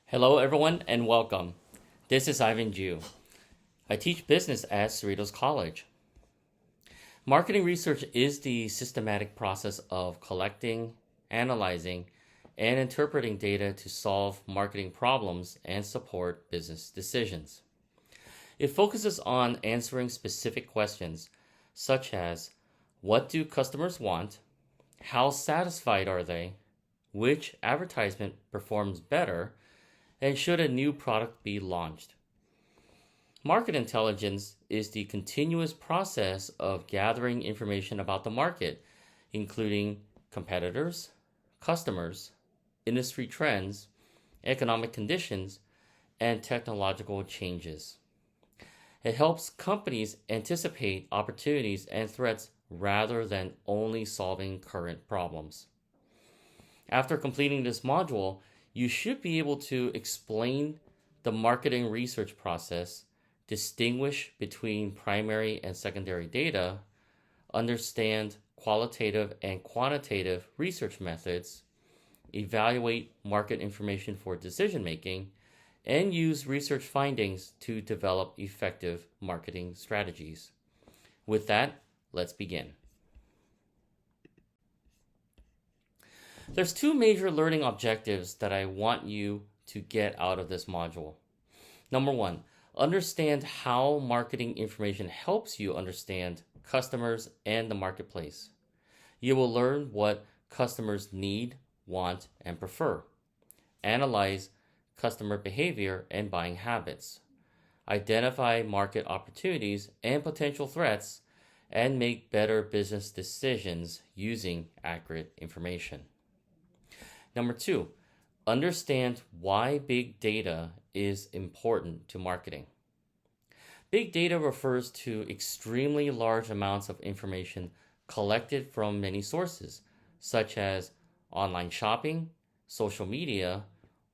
Hello, everyone, and welcome. This is Ivan Jue. I teach business at Cerritos College. Marketing research is the systematic process of collecting, analyzing, and interpreting data to solve marketing problems and support business decisions. It focuses on answering specific questions such as what do customers want? How satisfied are they? Which advertisement performs better? And should a new product be launched? Market intelligence is the continuous process of gathering information about the market, including competitors, customers, industry trends, economic conditions, and technological changes. It helps companies anticipate opportunities and threats rather than only solving current problems. After completing this module, you should be able to explain the marketing research process, distinguish between primary and secondary data, understand qualitative and quantitative research methods, evaluate market information for decision making, and use research findings to develop effective marketing strategies. With that, let's begin. There's two major learning objectives that I want you to get out of this module. Number one, understand how marketing information helps you understand customers and the marketplace. You will learn what customers need, want, and prefer. Analyze customer behavior and buying habits. Identify market opportunities and potential threats, and make better business decisions using accurate information. Number two, understand why big data is important to marketing. Big data refers to extremely large amounts of information collected from many sources, such as online shopping, social media,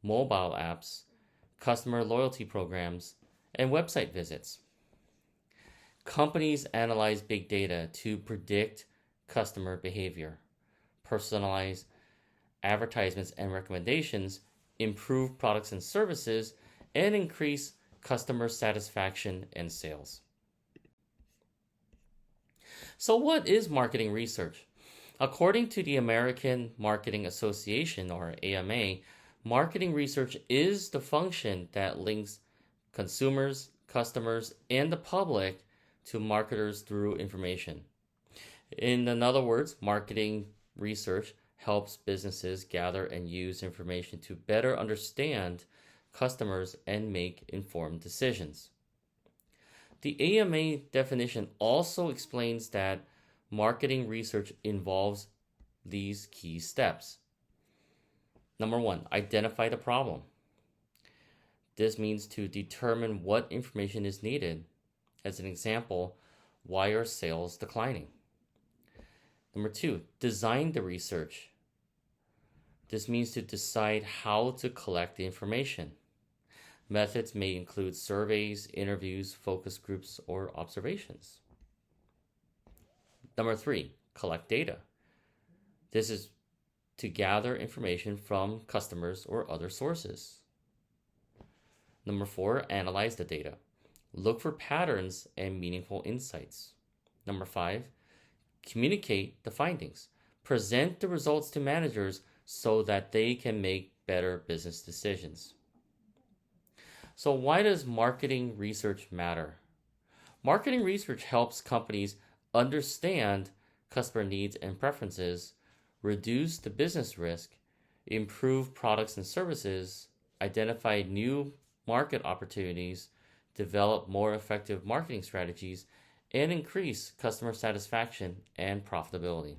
mobile apps, customer loyalty programs, and website visits. Companies analyze big data to predict customer behavior, personalize advertisements and recommendations, improve products and services, and increase customer satisfaction and sales. So, what is marketing research? According to the American Marketing Association, or AMA, marketing research is the function that links consumers, customers, and the public to marketers through information. In other words, marketing research helps businesses gather and use information to better understand customers and make informed decisions. The AMA definition also explains that marketing research involves these key steps. Number one, identify the problem. This means to determine what information is needed. As an example, why are sales declining? Number two, design the research. This means to decide how to collect the information. Methods may include surveys, interviews, focus groups, or observations. Number three, collect data. This is to gather information from customers or other sources. Number four, analyze the data. Look for patterns and meaningful insights. Number five, communicate the findings. Present the results to managers so that they can make better business decisions. So, why does marketing research matter? Marketing research helps companies understand customer needs and preferences, reduce the business risk, improve products and services, identify new market opportunities, develop more effective marketing strategies, and increase customer satisfaction and profitability.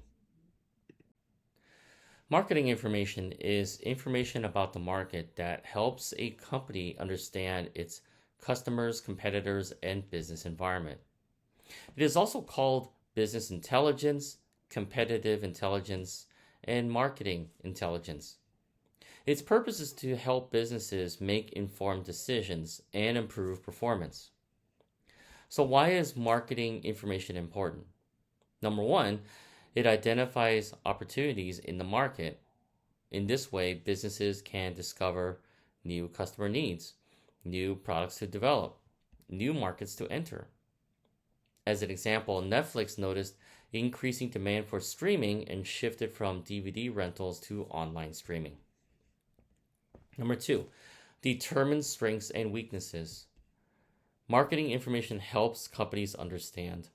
Marketing information is information about the market that helps a company understand its customers, competitors, and business environment. It is also called business intelligence, competitive intelligence, and marketing intelligence. Its purpose is to help businesses make informed decisions and improve performance. So, why is marketing information important? Number one, it identifies opportunities in the market. In this way, businesses can discover new customer needs, new products to develop, new markets to enter. As an example, Netflix noticed increasing demand for streaming and shifted from DVD rentals to online streaming. Number 2, determine strengths and weaknesses. Marketing information helps companies understand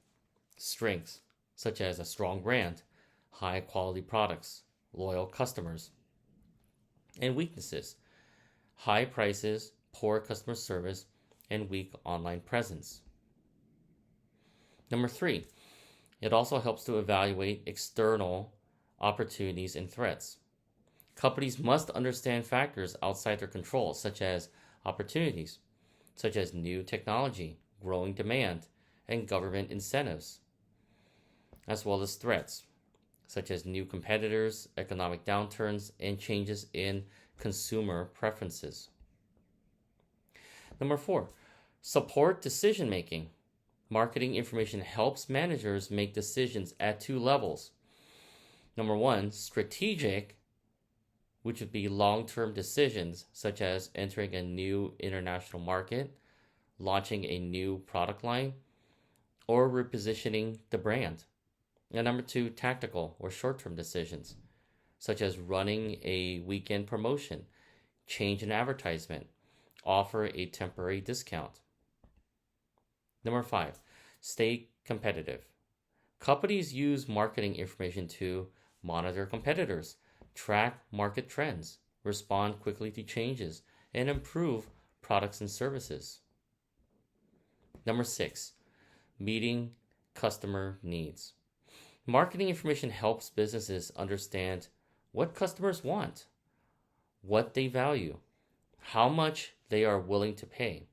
strengths, such as a strong brand, high quality products, loyal customers, and weaknesses, high prices, poor customer service, and weak online presence. Number 3, it also helps to evaluate external opportunities and threats. Companies must understand factors outside their control, such as opportunities, such as new technology, growing demand, and government incentives, as well as threats, such as new competitors, economic downturns, and changes in consumer preferences. Number 4, support decision making. Marketing information helps managers make decisions at 2 levels. Number 1, strategic, which would be long-term decisions such as entering a new international market, launching a new product line, or repositioning the brand. And number 2, tactical or short-term decisions such as running a weekend promotion, change an advertisement, offer a temporary discount. Number 5, stay competitive. Companies use marketing information to monitor competitors, track market trends, respond quickly to changes, and improve products and services. Number 6, meeting customer needs. Marketing information helps businesses understand what customers want, what they value, how much they are willing to pay,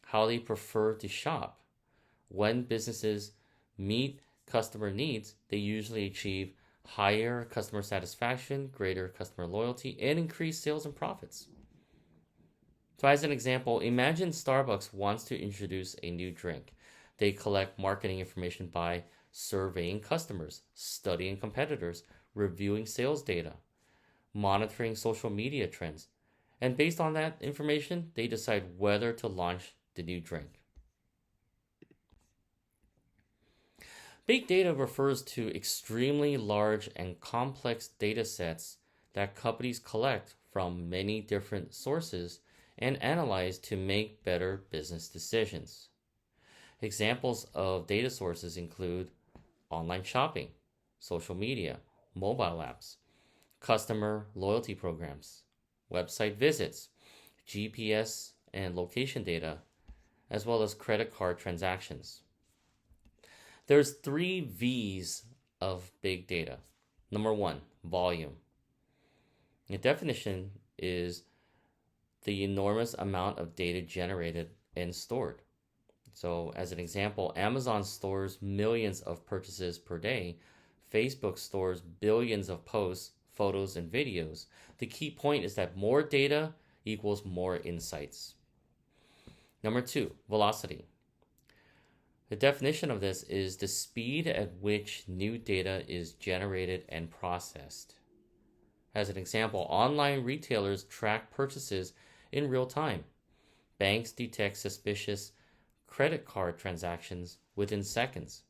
how they prefer to shop. When businesses meet customer needs, they usually achieve higher customer satisfaction, greater customer loyalty, and increased sales and profits. So as an example, imagine Starbucks wants to introduce a new drink. They collect marketing information by surveying customers, studying competitors, reviewing sales data, monitoring social media trends, and based on that information, they decide whether to launch the new drink. Big data refers to extremely large and complex data sets that companies collect from many different sources and analyze to make better business decisions. Examples of data sources include online shopping, social media, mobile apps, customer loyalty programs, website visits, GPS and location data, as well as credit card transactions. There's 3 V's of big data. Number 1, volume. The definition is the enormous amount of data generated and stored. So as an example, Amazon stores millions of purchases per day. Facebook stores billions of posts, photos, and videos. The key point is that more data equals more insights. Number 2, velocity. The definition of this is the speed at which new data is generated and processed. As an example, online retailers track purchases in real time. Banks detect suspicious credit card transactions within seconds.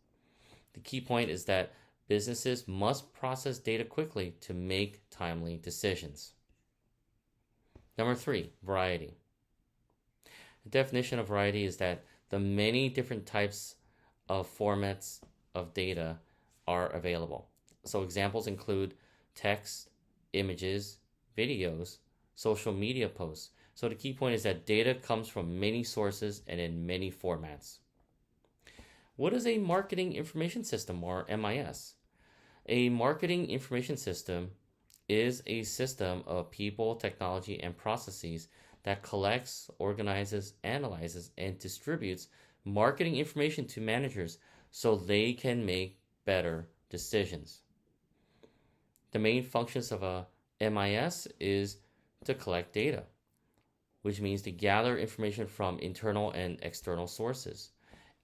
The key point is that businesses must process data quickly to make timely decisions. Number 3, variety. The definition of variety is that the many different types of formats of data are available. So examples include text, images, videos, social media posts. So the key point is that data comes from many sources and in many formats. What is a marketing information system, or MIS? A marketing information system is a system of people, technology, and processes that collects, organizes, analyzes, and distributes marketing information to managers so they can make better decisions. The main functions of a MIS is to collect data, which means to gather information from internal and external sources,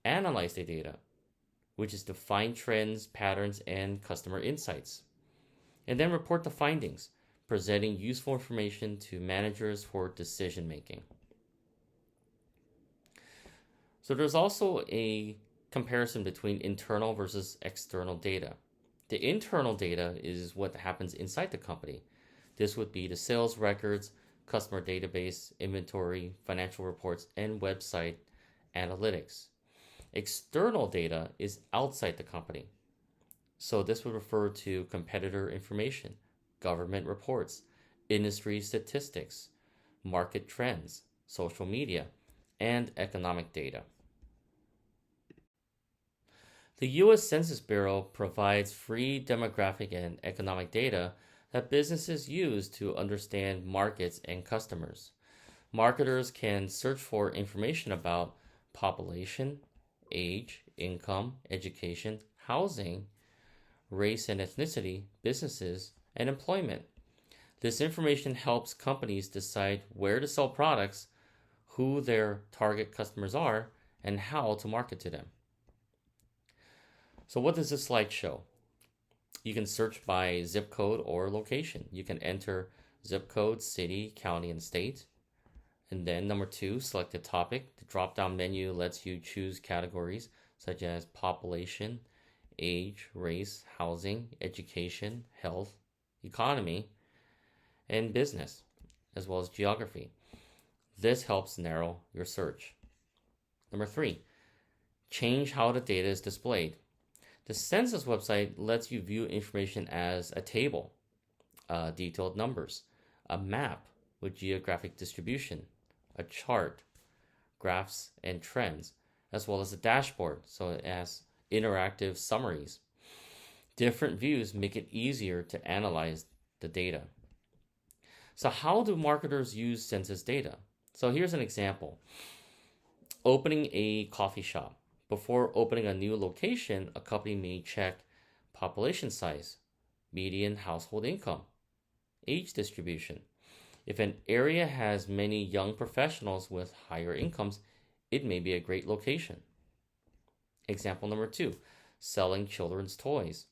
analyze the data, which is to find trends, patterns, and customer insights, and then report the findings, presenting useful information to managers for decision making. So there's also a comparison between internal versus external data. The internal data is what happens inside the company. This would be the sales records, customer database, inventory, financial reports, and website analytics. External data is outside the company. So this would refer to competitor information, government reports, industry statistics, market trends, social media, and economic data. The U.S. Census Bureau provides free demographic and economic data that businesses use to understand markets and customers. Marketers can search for information about population, age, income, education, housing, race and ethnicity, businesses, and employment. This information helps companies decide where to sell products, who their target customers are, and how to market to them. So what does this slide show? You can search by zip code or location. You can enter zip code, city, county, and state. And then number 2, select a topic. The drop-down menu lets you choose categories such as population, age, race, housing, education, health, economy, and business, as well as geography. This helps narrow your search. Number 3, change how the data is displayed. The census website lets you view information as a table, detailed numbers, a map with geographic distribution, a chart, graphs and trends, as well as a dashboard, so as interactive summaries. Different views make it easier to analyze the data. So how do marketers use census data? So here's an example. Opening a coffee shop. Before opening a new location, a company may check population size, median household income, age distribution. If an area has many young professionals with higher incomes, it may be a great location. Example number 2, selling children's toys.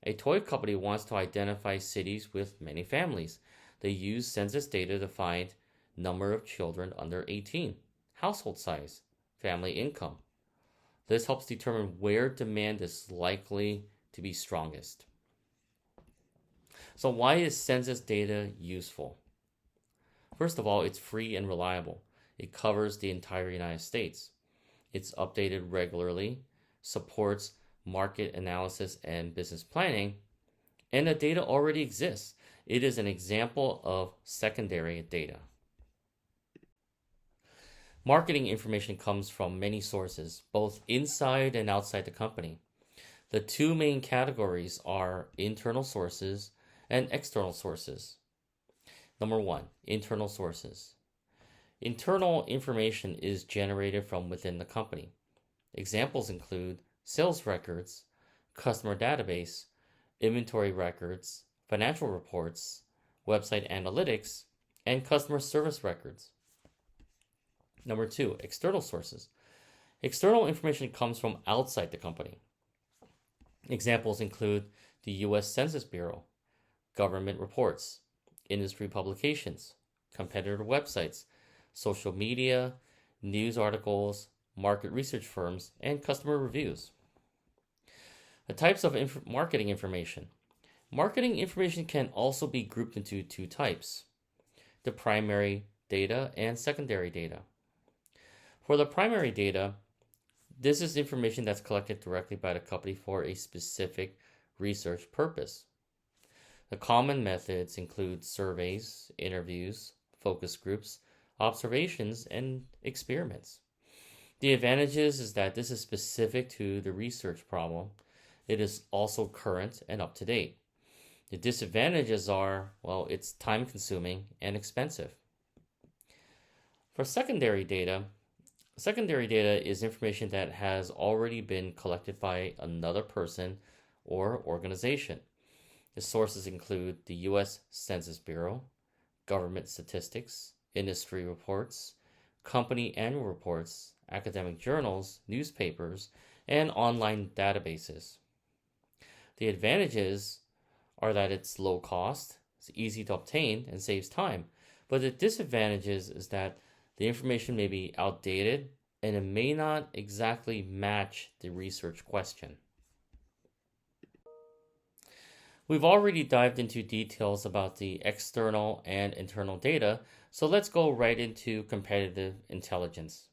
A toy company wants to identify cities with many families. They use census data to find number of children under 18, household size, family income. This helps determine where demand is likely to be strongest. So why is census data useful? First of all, it's free and reliable. It covers the entire United States. It's updated regularly, supports market analysis and business planning, and the data already exists. It is an example of secondary data. Marketing information comes from many sources, both inside and outside the company. The 2 main categories are internal sources and external sources. Number 1, internal sources. Internal information is generated from within the company. Examples include sales records, customer database, inventory records, financial reports, website analytics, and customer service records. Number 2, external sources. External information comes from outside the company. Examples include the U.S. Census Bureau, government reports, industry publications, competitor websites, social media, news articles, market research firms, and customer reviews. The types of marketing information. Marketing information can also be grouped into 2 types: the primary data and secondary data. For the primary data, this is information that's collected directly by the company for a specific research purpose. The common methods include surveys, interviews, focus groups, observations, and experiments. The advantages is that this is specific to the research problem. It is also current and up to date. The disadvantages are, well, it's time consuming and expensive. For secondary data is information that has already been collected by another person or organization. The sources include the U.S. Census Bureau, government statistics, industry reports, company annual reports, academic journals, newspapers, and online databases. The advantages are that it's low cost, It's easy to obtain and saves time. But the disadvantages is that the information may be outdated and it may not exactly match the research question. We've already dived into details about the external and internal data, so let's go right into competitive intelligence.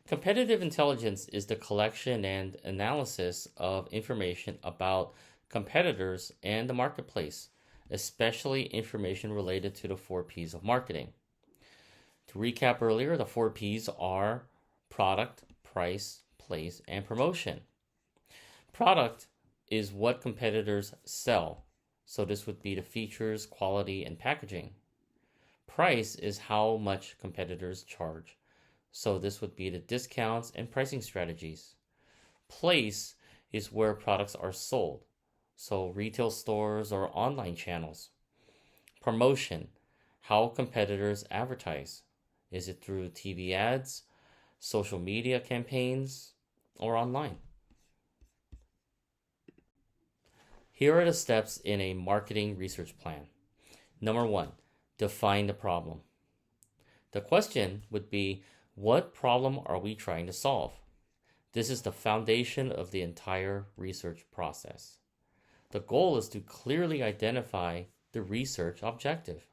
Competitive intelligence is the collection and analysis of information about competitors and the marketplace, especially information related to the 4Ps of marketing. To recap earlier, the 4Ps are product, price, place, and promotion. Product is what competitors sell, so this would be the features, quality, and packaging. Price is how much competitors charge, so this would be the discounts and pricing strategies. Place is where products are sold, so retail stores or online channels. Promotion, how competitors advertise. Is it through TV ads, social media campaigns, or online? Here are the steps in a marketing research plan. Number 1, define the problem. The question would be, what problem are we trying to solve? This is the foundation of the entire research process. The goal is to clearly identify the research objective.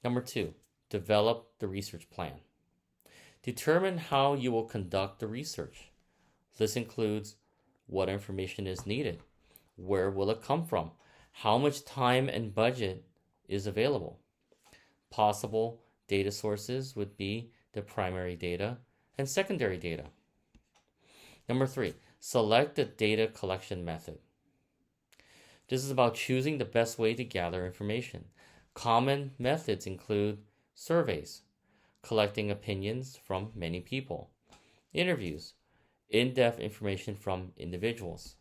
Number 2, develop the research plan. Determine how you will conduct the research. This includes what information is needed, where will it come from, how much time and budget is available. Possible data sources would be the primary data and secondary data. Number 3, select the data collection method. This is about choosing the best way to gather information. Common methods include surveys, collecting opinions from many people, interviews, in-depth information from individuals,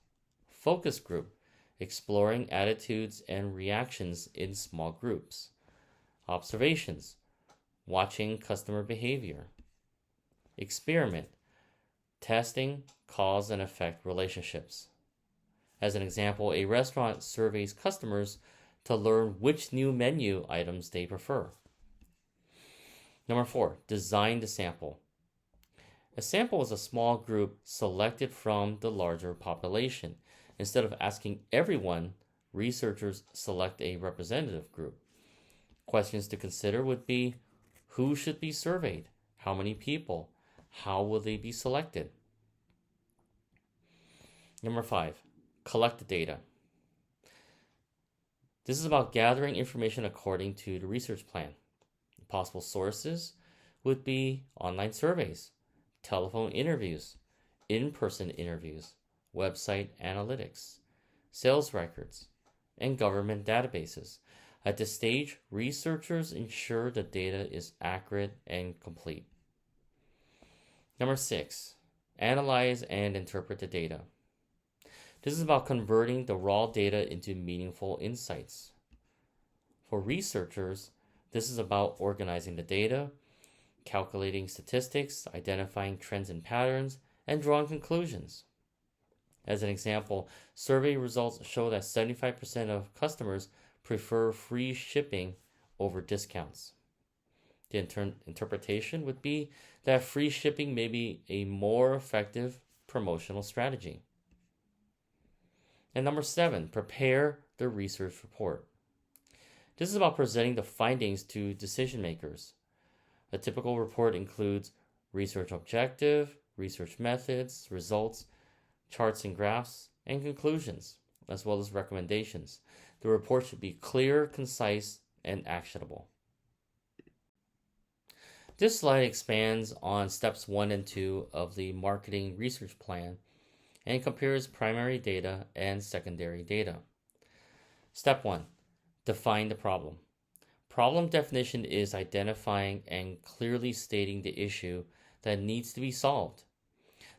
focus group, exploring attitudes and reactions in small groups, observations, watching customer behavior, experiment, testing cause and effect relationships. As an example, a restaurant surveys customers to learn which new menu items they prefer. Number 4, design the sample. A sample is a small group selected from the larger population. Instead of asking everyone, researchers select a representative group. Questions to consider would be, who should be surveyed? How many people? How will they be selected? Number 5, collect the data. This is about gathering information according to the research plan. Possible sources would be online surveys, telephone interviews, in-person interviews, website analytics, sales records, and government databases. At this stage, researchers ensure the data is accurate and complete. Number 6, analyze and interpret the data. This is about converting the raw data into meaningful insights. For researchers, this is about organizing the data, calculating statistics, identifying trends and patterns, and drawing conclusions. As an example, survey results show that 75% of customers prefer free shipping over discounts. The interpretation would be that free shipping may be a more effective promotional strategy. And number 7, prepare the research report. This is about presenting the findings to decision makers. A typical report includes research objective, research methods, results, charts and graphs, and conclusions, as well as recommendations. The report should be clear, concise, and actionable. This slide expands on steps 1 and 2 of the marketing research plan and compares primary data and secondary data. Step 1, define the problem. Problem definition is identifying and clearly stating the issue that needs to be solved.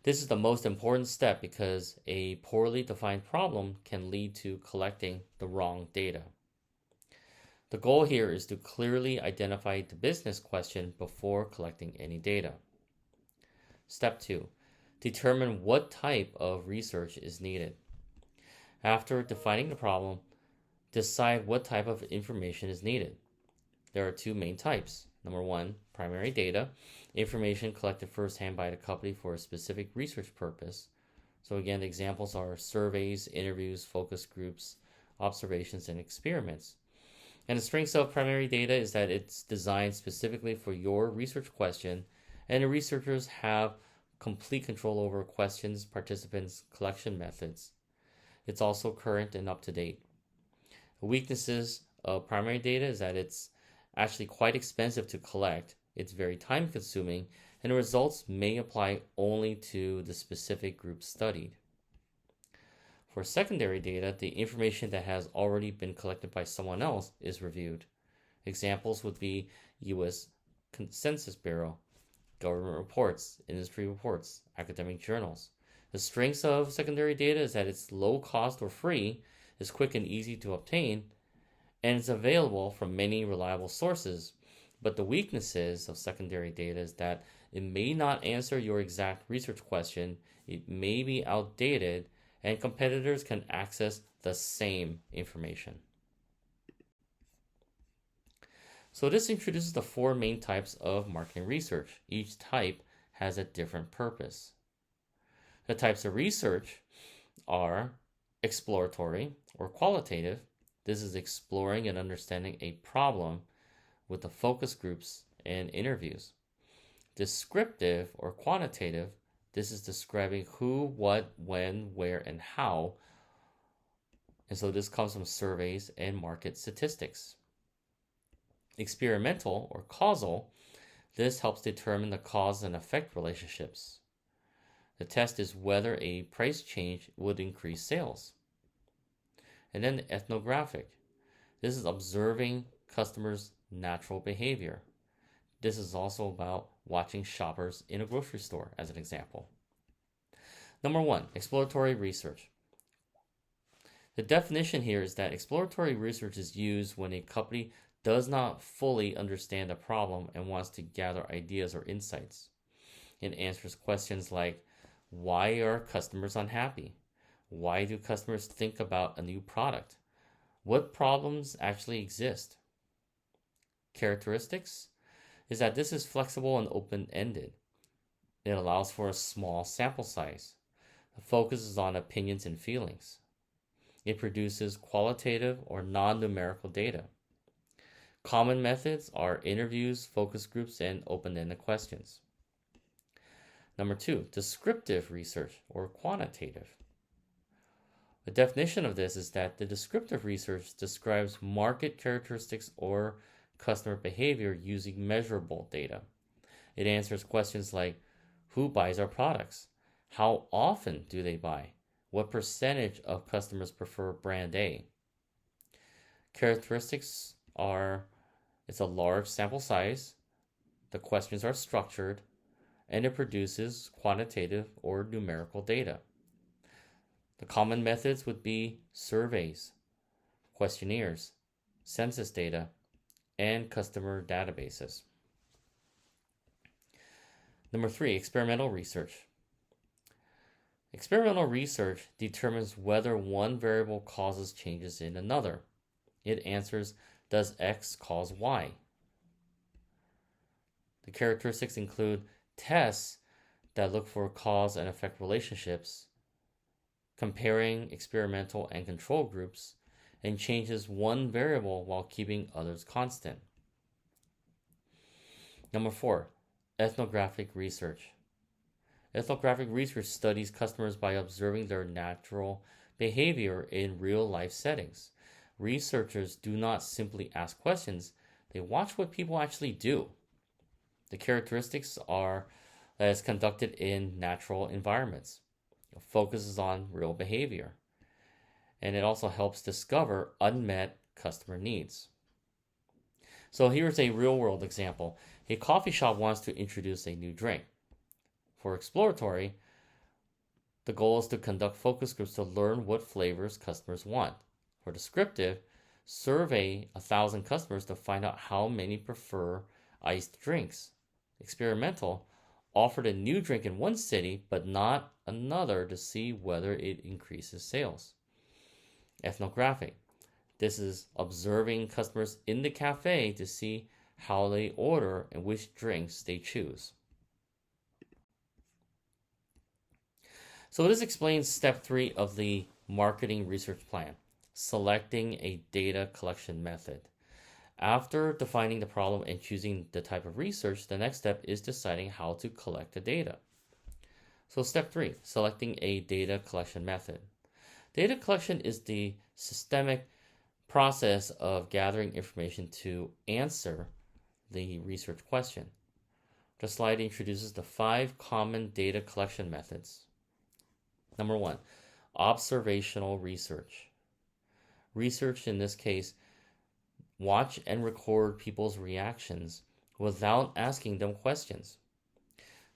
This is the most important step because a poorly defined problem can lead to collecting the wrong data. The goal here is to clearly identify the business question before collecting any data. Step 2, determine what type of research is needed. After defining the problem, Decide what type of information is needed. There are two main types. Number one, primary data, information collected firsthand by the company for a specific research purpose. So again, the examples are surveys, interviews, focus groups, observations, and experiments. And the strengths of primary data is that it's designed specifically for your research question, and the researchers have complete control over questions, participants, collection methods. It's also current and up to date. The weaknesses of primary data is that it's actually quite expensive to collect, it's very time consuming, and the results may apply only to the specific group studied. For secondary data, the information that has already been collected by someone else is reviewed. Examples would be U.S. Census Bureau, government reports, industry reports, academic journals. The strengths of secondary data is that it's low cost or free, is quick and easy to obtain, and it's available from many reliable sources. But the weaknesses of secondary data is that it may not answer your exact research question, it may be outdated, and competitors can access the same information. So this introduces the four main types of marketing research. Each type has a different purpose. The types of research are exploratory or qualitative. This is exploring and understanding a problem with the focus groups and interviews. Descriptive or quantitative, this is describing who, what, when, where, and how. And so this comes from surveys and market statistics. Experimental or causal, this helps determine the cause and effect relationships. The test is whether a price change would increase sales. And then ethnographic. This is observing customers' natural behavior. This is also about watching shoppers in a grocery store, as an example. Number one, exploratory research. The definition here is that exploratory research is used when a company does not fully understand a problem and wants to gather ideas or insights. It answers questions like, why are customers unhappy? Why do customers think about a new product? What problems actually exist? Characteristics is that this is flexible and open-ended. It allows for a small sample size. The focus is on opinions and feelings. It produces qualitative or non-numerical data. Common methods are interviews, focus groups, and open-ended questions. Number two, descriptive research or quantitative. The definition of this is that the descriptive research describes market characteristics or customer behavior using measurable data. It answers questions like, who buys our products? How often do they buy? What percentage of customers prefer brand A? Characteristics are, it's a large sample size, the questions are structured, and it produces quantitative or numerical data. The common methods would be surveys, questionnaires, census data, and customer databases. Number three, experimental research. Experimental research determines whether one variable causes changes in another. It answers, does X cause Y? The characteristics include tests that look for cause and effect relationships, comparing experimental and control groups, and changes one variable while keeping others constant. Number four, ethnographic research. Ethnographic research studies customers by observing their natural behavior in real-life settings. Researchers do not simply ask questions, they watch what people actually do. The characteristics are that it's conducted in natural environments. It focuses on real behavior. And it also helps discover unmet customer needs. So here's a real-world example. A coffee shop wants to introduce a new drink. For exploratory, the goal is to conduct focus groups to learn what flavors customers want. For descriptive, survey 1,000 customers to find out how many prefer iced drinks. Experimental, offered a new drink in one city but not another to see whether it increases sales. Ethnographic, This is observing customers in the cafe to see how they order and which drinks they choose. So this explains step 3 of the marketing research plan, selecting a data collection method. After defining the problem and choosing the type of research, the next step is deciding how to collect the data. So step 3, selecting a data collection method. Data collection is the systemic process of gathering information to answer the research question. The slide introduces the 5 common data collection methods. Number 1, observational research. Research in this case, watch and record people's reactions without asking them questions.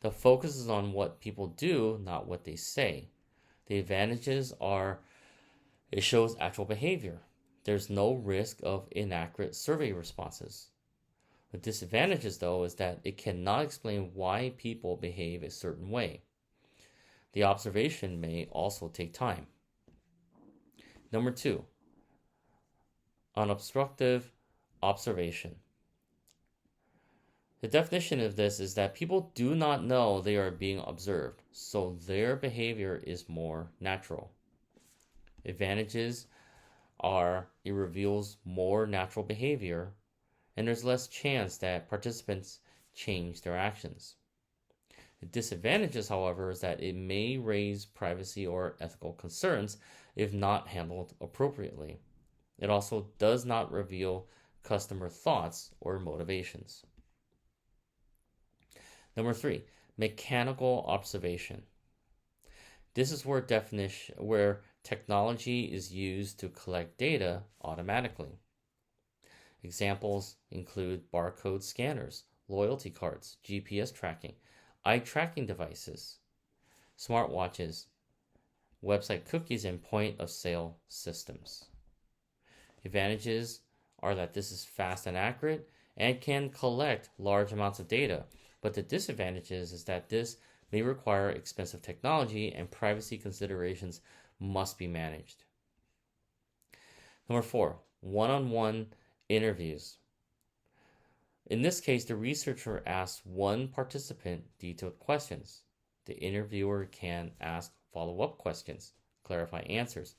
The focus is on what people do, not what they say. The advantages are it shows actual behavior. There's no risk of inaccurate survey responses. The disadvantages, though, is that it cannot explain why people behave a certain way. The observation may also take time. Number 2, unobstructive observation. The definition of this is that people do not know they are being observed, so their behavior is more natural. Advantages are it reveals more natural behavior, and there's less chance that participants change their actions. The disadvantages, however, is that it may raise privacy or ethical concerns if not handled appropriately. It also does not reveal customer thoughts or motivations. Number 3, mechanical observation. This is where technology is used to collect data automatically. Examples include barcode scanners, loyalty cards, GPS tracking, eye tracking devices, smartwatches, website cookies, and point-of-sale systems. Advantages are that this is fast and accurate and can collect large amounts of data, but the disadvantages is that this may require expensive technology and privacy considerations must be managed. Number 4, one-on-one interviews. In this case, the researcher asks one participant detailed questions. The interviewer can ask follow-up questions, clarify answers,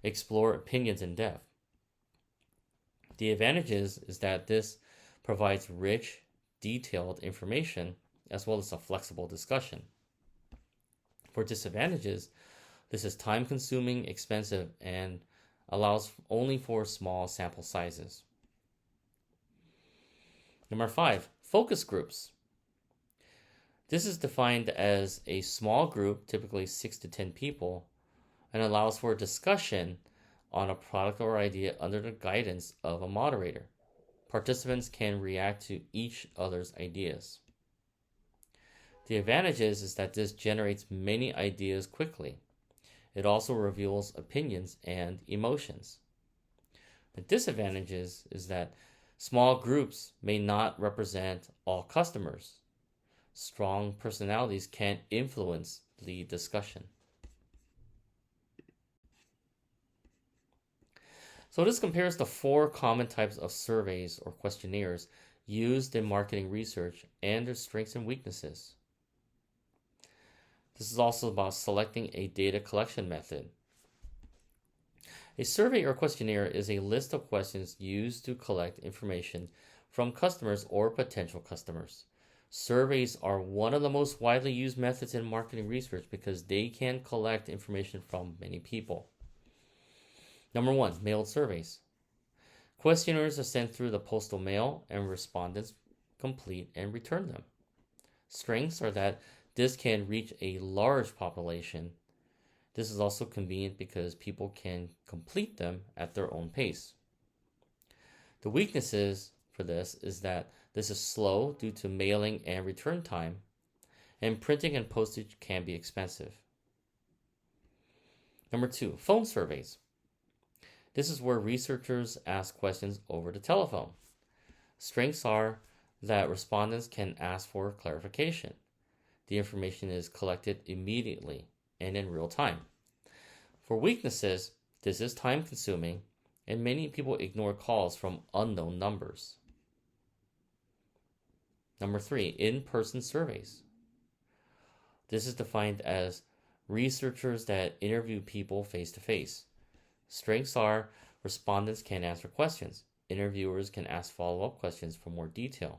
explore opinions in depth. The advantages is that this provides rich, detailed information as well as a flexible discussion. For disadvantages, this is time-consuming, expensive, and allows only for small sample sizes. Number 5, focus groups. This is defined as a small group, typically 6 to 10 people, and allows for discussion on a product or idea under the guidance of a moderator. Participants can react to each other's ideas. The advantage is that this generates many ideas quickly. It also reveals opinions and emotions. The disadvantage is that small groups may not represent all customers. Strong personalities can influence the discussion. So this compares the 4 common types of surveys or questionnaires used in marketing research and their strengths and weaknesses. This is also about selecting a data collection method. A survey or questionnaire is a list of questions used to collect information from customers or potential customers. Surveys are one of the most widely used methods in marketing research because they can collect information from many people. Number 1, mailed surveys. Questionnaires are sent through the postal mail and respondents complete and return them. Strengths are that this can reach a large population. This is also convenient because people can complete them at their own pace. The weaknesses for this is that this is slow due to mailing and return time, and printing and postage can be expensive. Number 2, phone surveys. This is where researchers ask questions over the telephone. Strengths are that respondents can ask for clarification. The information is collected immediately and in real time. For weaknesses, this is time consuming and many people ignore calls from unknown numbers. Number 3, in-person surveys. This is defined as researchers that interview people face-to-face. Strengths are respondents can answer questions. Interviewers can ask follow-up questions for more detail.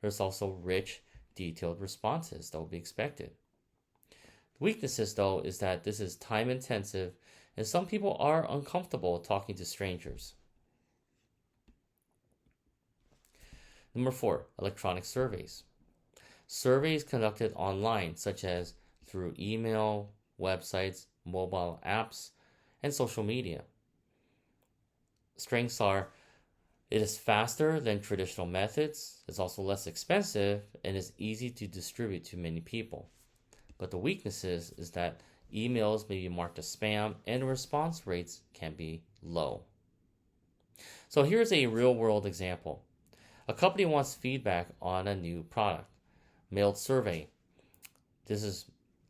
There's also rich, detailed responses that will be expected. The weaknesses, though, is that this is time-intensive and some people are uncomfortable talking to strangers. Number 4, electronic surveys. Surveys conducted online, such as through email, websites, mobile apps, and social media. Strengths are it is faster than traditional methods, it's also less expensive, and is easy to distribute to many people. But the weaknesses is that emails may be marked as spam and response rates can be low. So here's a real-world example. A company wants feedback on a new product. Mailed survey. This is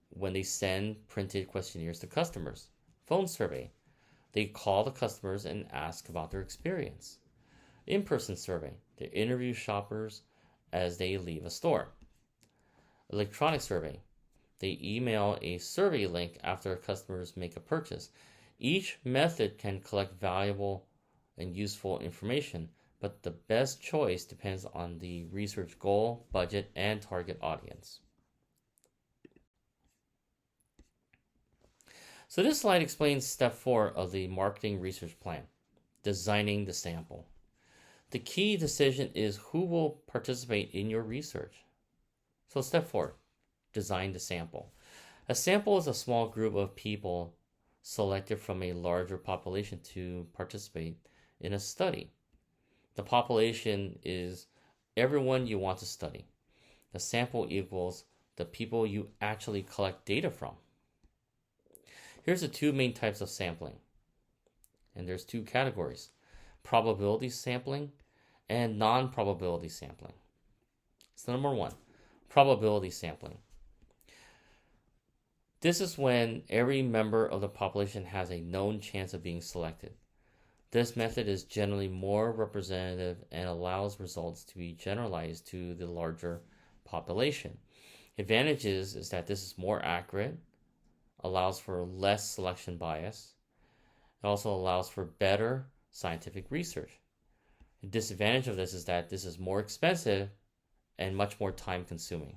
when they send printed questionnaires to customers. Phone survey. They call the customers and ask about their experience. In-person survey. They interview shoppers as they leave a store. Electronic survey. They email a survey link after customers make a purchase. Each method can collect valuable and useful information, but the best choice depends on the research goal, budget, and target audience. So this slide explains step 4 of the marketing research plan, designing the sample. The key decision is who will participate in your research. So step 4, design the sample. A sample is a small group of people selected from a larger population to participate in a study. The population is everyone you want to study. The sample equals the people you actually collect data from. Here's the 2 main types of sampling. And there's 2 categories: probability sampling and non-probability sampling. So number 1, probability sampling. This is when every member of the population has a known chance of being selected. This method is generally more representative and allows results to be generalized to the larger population. Advantages is that this is more accurate, allows for less selection bias. It also allows for better scientific research. The disadvantage of this is that this is more expensive and much more time consuming.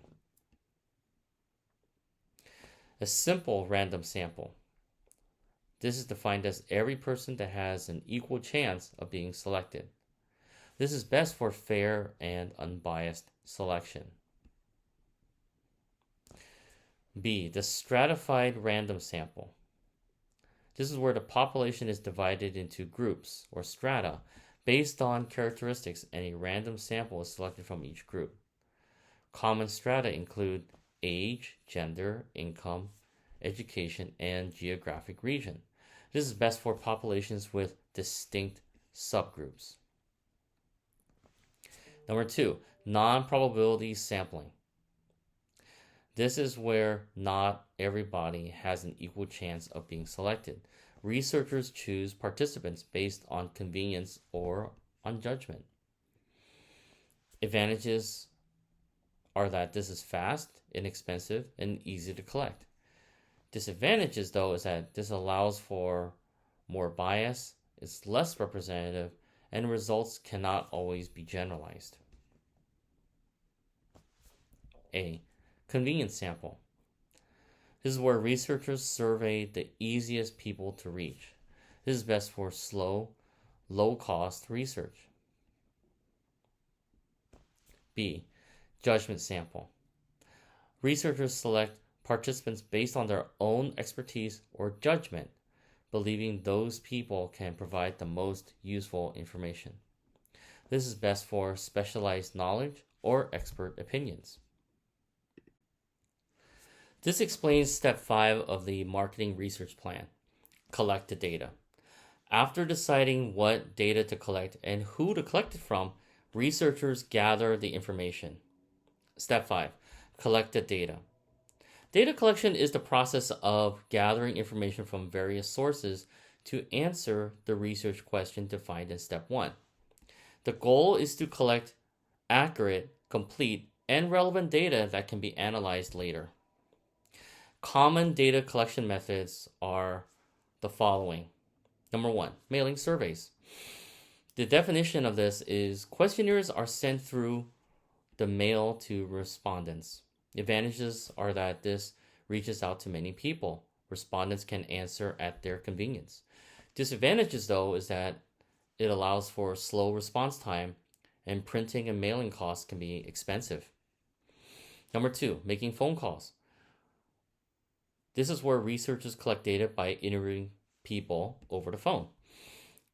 A simple random sample. This is defined as every person that has an equal chance of being selected. This is best for fair and unbiased selection. B, the stratified random sample. This is where the population is divided into groups or strata based on characteristics, and a random sample is selected from each group. Common strata include age, gender, income, education, and geographic region. This is best for populations with distinct subgroups. Number 2, non-probability sampling. This is where not everybody has an equal chance of being selected. Researchers choose participants based on convenience or on judgment. Advantages are that this is fast, inexpensive, and easy to collect. Disadvantages, though, is that this allows for more bias, it's less representative, and results cannot always be generalized. A, convenience sample. This is where researchers survey the easiest people to reach. This is best for slow, low-cost research. B, judgment sample. Researchers select participants based on their own expertise or judgment, believing those people can provide the most useful information. This is best for specialized knowledge or expert opinions. This explains step 5 of the marketing research plan, collect the data. After deciding what data to collect and who to collect it from, researchers gather the information. Step 5, collect the data. Data collection is the process of gathering information from various sources to answer the research question defined in step 1. The goal is to collect accurate, complete, and relevant data that can be analyzed later. Common data collection methods are the following. Number 1, mailing surveys. The definition of this is questionnaires are sent through the mail to respondents. Advantages are that this reaches out to many people. Respondents can answer at their convenience. Disadvantages, though, is that it allows for slow response time, and printing and mailing costs can be expensive. Number 2, making phone calls. This is where researchers collect data by interviewing people over the phone.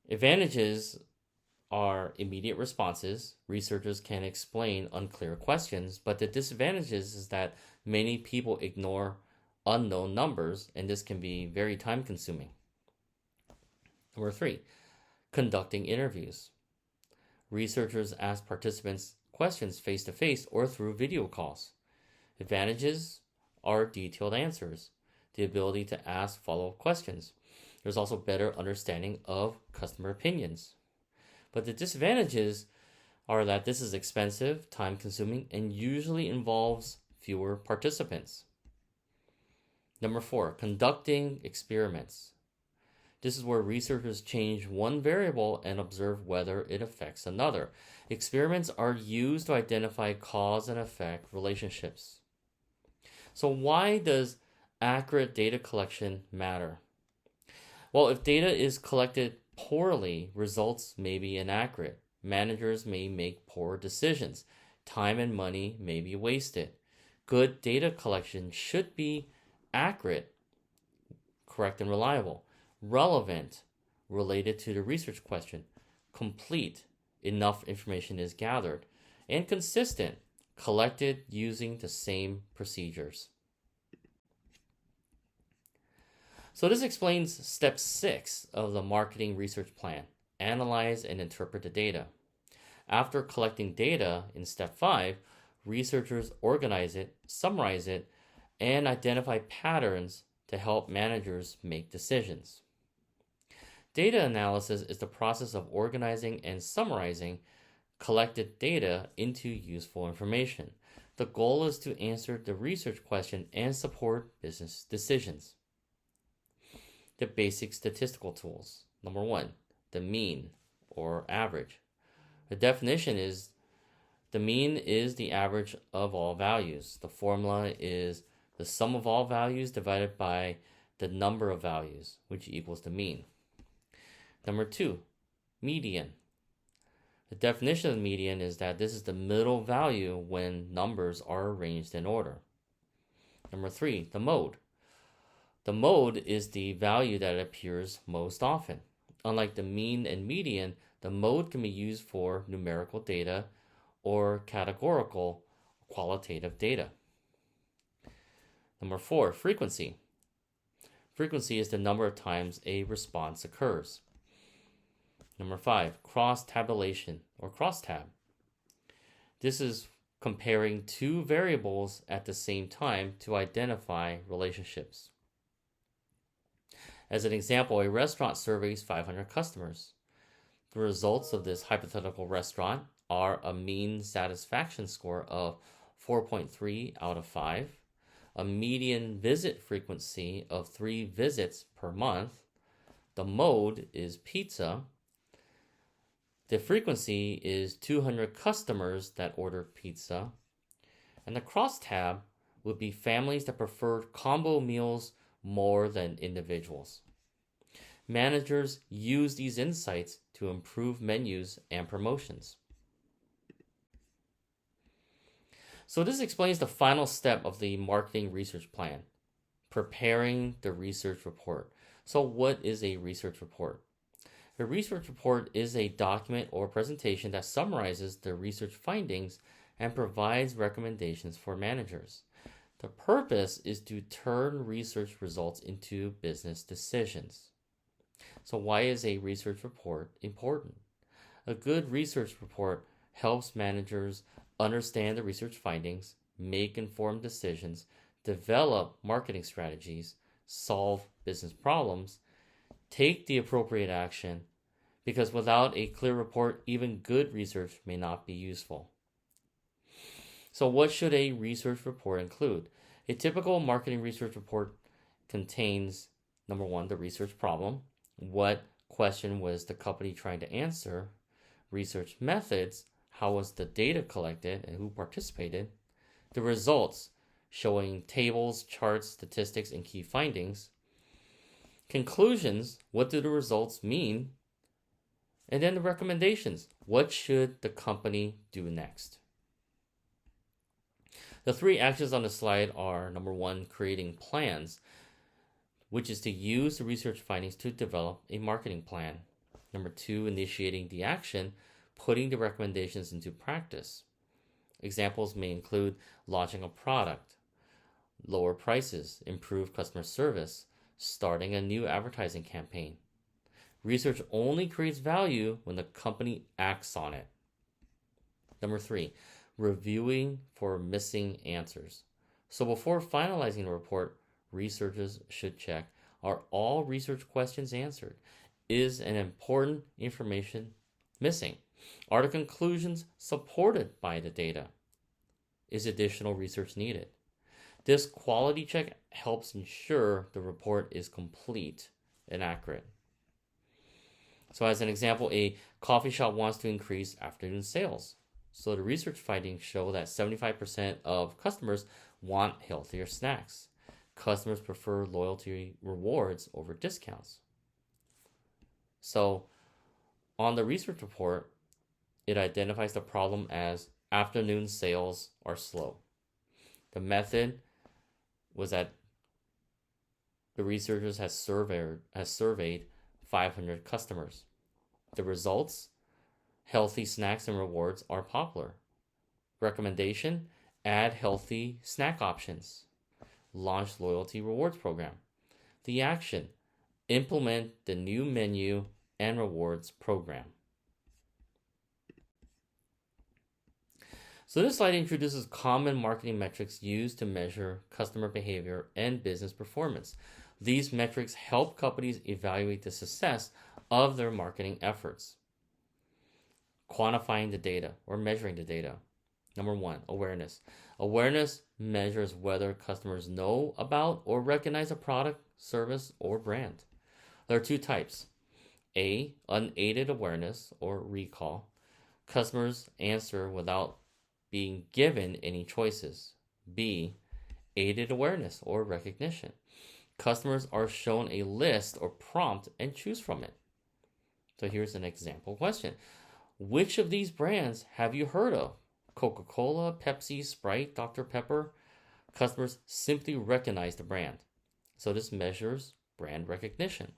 Advantages are immediate responses. Researchers can explain unclear questions, but the disadvantages is that many people ignore unknown numbers, and this can be very time consuming. Number 3, conducting interviews. Researchers ask participants questions face to face or through video calls. Advantages are detailed answers, the ability to ask follow-up questions. There's also better understanding of customer opinions. But the disadvantages are that this is expensive, time-consuming, and usually involves fewer participants. Number 4, conducting experiments. This is where researchers change one variable and observe whether it affects another. Experiments are used to identify cause and effect relationships. So why does accurate data collection matter? Well, if data is collected poorly, results may be inaccurate. Managers may make poor decisions. Time and money may be wasted. Good data collection should be accurate, correct and reliable, relevant, related to the research question, complete, enough information is gathered, and consistent, collected using the same procedures. So this explains step 6 of the marketing research plan. Analyze and interpret the data. After collecting data in step 5, researchers organize it, summarize it, and identify patterns to help managers make decisions. Data analysis is the process of organizing and summarizing collected data into useful information. The goal is to answer the research question and support business decisions. The basic statistical tools. Number 1, the mean or average. The definition is the mean is the average of all values. The formula is the sum of all values divided by the number of values, which equals the mean. Number 2, median. The definition of median is that this is the middle value when numbers are arranged in order. Number 3, the mode. The mode is the value that appears most often. Unlike the mean and median, the mode can be used for numerical data or categorical qualitative data. Number 4, frequency. Frequency is the number of times a response occurs. Number 5, cross-tabulation or crosstab. This is comparing two variables at the same time to identify relationships. As an example, a restaurant surveys 500 customers. The results of this hypothetical restaurant are a mean satisfaction score of 4.3 out of 5, a median visit frequency of 3 visits per month. The mode is pizza. The frequency is 200 customers that order pizza. And the crosstab would be families that prefer combo meals more than individuals. Managers use these insights to improve menus and promotions. So this explains the final step of the marketing research plan, preparing the research report. So what is a research report? A research report is a document or presentation that summarizes the research findings and provides recommendations for managers. The purpose is to turn research results into business decisions. So why is a research report important? A good research report helps managers understand the research findings, make informed decisions, develop marketing strategies, solve business problems, take the appropriate action, because without a clear report, even good research may not be useful. So what should a research report include? A typical marketing research report contains, number one, the research problem. What question was the company trying to answer? Research methods. How was the data collected and who participated? The results, showing tables, charts, statistics, and key findings. Conclusions. What do the results mean? And then the recommendations. What should the company do next? The three actions on the slide are, number one, creating plans, which is to use the research findings to develop a marketing plan. Number two, initiating the action, putting the recommendations into practice. Examples may include launching a product, lower prices, improve customer service, starting a new advertising campaign. Research only creates value when the company acts on it. Number three, reviewing for missing answers. So before finalizing the report, researchers should check, are all research questions answered? Is an important information missing? Are the conclusions supported by the data? Is additional research needed? This quality check helps ensure the report is complete and accurate. So as an example, a coffee shop wants to increase afternoon sales. So the research findings show that 75% of customers want healthier snacks. Customers prefer loyalty rewards over discounts. So on the research report, it identifies the problem as afternoon sales are slow. The method was that the researchers has surveyed 500 customers. The results, healthy snacks and rewards are popular. Recommendation, add healthy snack options. Launch loyalty rewards program. The action, implement the new menu and rewards program. So this slide introduces common marketing metrics used to measure customer behavior and business performance. These metrics help companies evaluate the success of their marketing efforts. Quantifying the data or measuring the data. Number one, awareness. Awareness measures whether customers know about or recognize a product, service, or brand. There are two types. A, unaided awareness or recall. Customers answer without being given any choices. B, aided awareness or recognition. Customers are shown a list or prompt and choose from it. So here's an example question. Which of these brands have you heard of? Coca-Cola, Pepsi, Sprite, Dr. Pepper? Customers simply recognize the brand. So this measures brand recognition.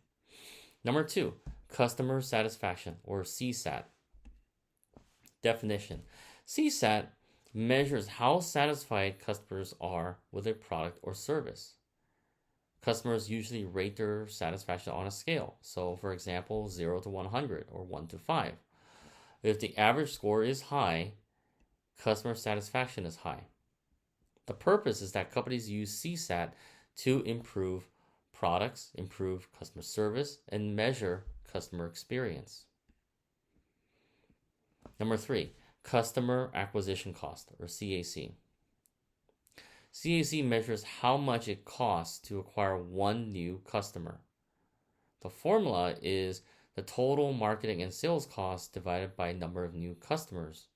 Number two, customer satisfaction or CSAT. Definition. CSAT measures how satisfied customers are with a product or service. Customers usually rate their satisfaction on a scale. So for example, 0 to 100 or 1 to 5. If the average score is high, customer satisfaction is high. The purpose is that companies use CSAT to improve products, improve customer service, and measure customer experience. Number three, customer acquisition cost or CAC. CAC measures how much it costs to acquire one new customer. The formula is the total marketing and sales cost divided by number of new customers.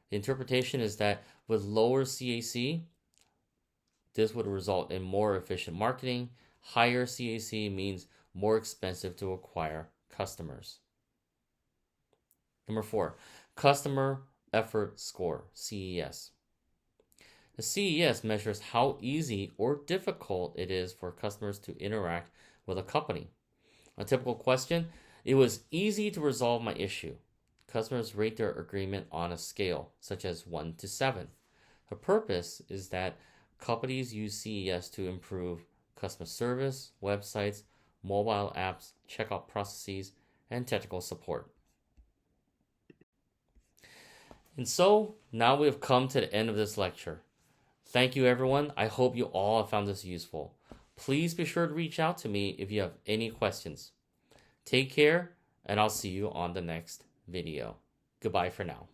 The interpretation is that with lower CAC, this would result in more efficient marketing. Higher CAC means more expensive to acquire customers. Number four, customer effort score, CES. The CES measures how easy or difficult it is for customers to interact with a company. A typical question, it was easy to resolve my issue. Customers rate their agreement on a scale, such as 1 to 7. The purpose is that companies use CES to improve customer service, websites, mobile apps, checkout processes, and technical support. And so, now we have come to the end of this lecture. Thank you, everyone. I hope you all found this useful. Please be sure to reach out to me if you have any questions. Take care, and I'll see you on the next video. Goodbye for now.